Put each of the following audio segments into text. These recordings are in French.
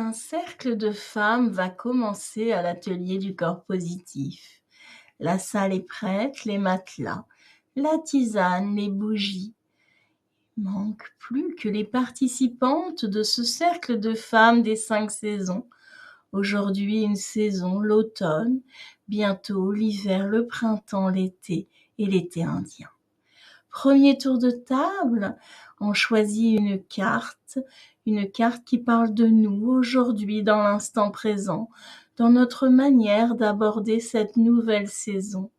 Un cercle de femmes va commencer à l'atelier du corps positif. La salle est prête, les matelas, la tisane, les bougies. Il manque plus que les participantes de ce cercle de femmes des 5 saisons. Aujourd'hui une saison, l'automne, bientôt l'hiver, le printemps, l'été et l'été indien. Premier tour de table, on choisit une carte qui parle de nous aujourd'hui, dans l'instant présent, dans notre manière d'aborder cette nouvelle saison.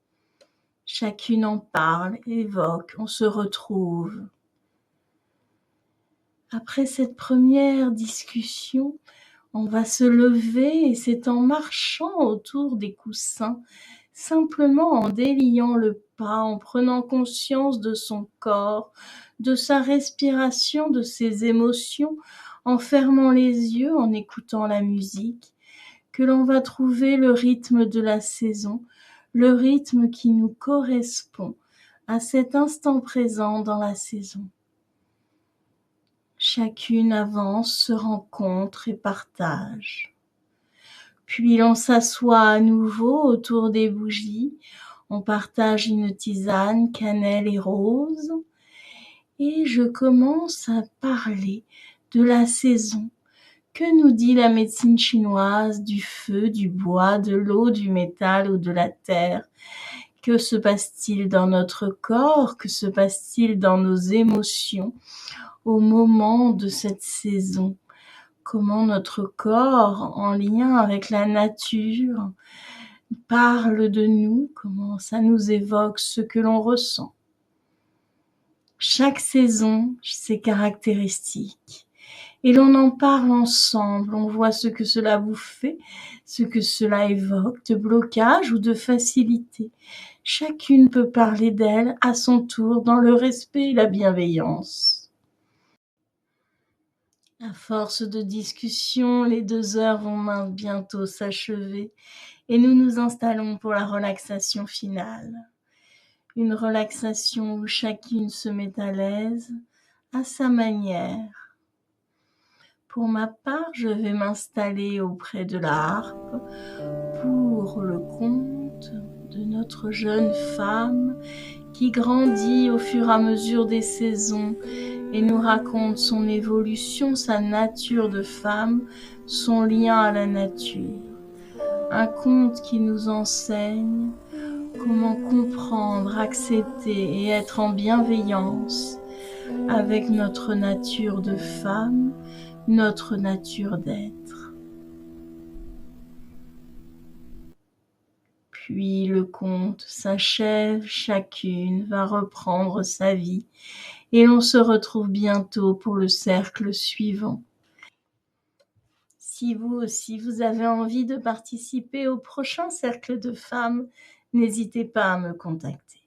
Chacune en parle, évoque, on se retrouve. Après cette première discussion, on va se lever et c'est en marchant autour des coussins, simplement en déliant le pas, en prenant conscience de son corps, de sa respiration, de ses émotions, en fermant les yeux, en écoutant la musique, que l'on va trouver le rythme de la saison, le rythme qui nous correspond à cet instant présent dans la saison. Chacune avance, se rencontre et partage. Puis l'on s'assoit à nouveau autour des bougies, on partage une tisane, cannelle et rose, et je commence à parler de la saison. Que nous dit la médecine chinoise du feu, du bois, de l'eau, du métal ou de la terre? Que se passe-t-il dans notre corps? Que se passe-t-il dans nos émotions au moment de cette saison? Comment notre corps, en lien avec la nature, parle de nous, comment ça nous évoque ce que l'on ressent. Chaque saison, ses caractéristiques. Et l'on en parle ensemble, on voit ce que cela vous fait, ce que cela évoque de blocage ou de facilité. Chacune peut parler d'elle à son tour dans le respect et la bienveillance. À force de discussion, les 2 heures vont bientôt s'achever et nous nous installons pour la relaxation finale. Une relaxation où chacune se met à l'aise à sa manière. Pour ma part, je vais m'installer auprès de la harpe pour le conte de notre jeune femme qui grandit au fur et à mesure des saisons et nous raconte son évolution, sa nature de femme, son lien à la nature. Un conte qui nous enseigne comment comprendre, accepter et être en bienveillance avec notre nature de femme, notre nature d'être. Puis le conte s'achève, chacune va reprendre sa vie et l'on se retrouve bientôt pour le cercle suivant. Si vous aussi vous avez envie de participer au prochain cercle de femmes, n'hésitez pas à me contacter.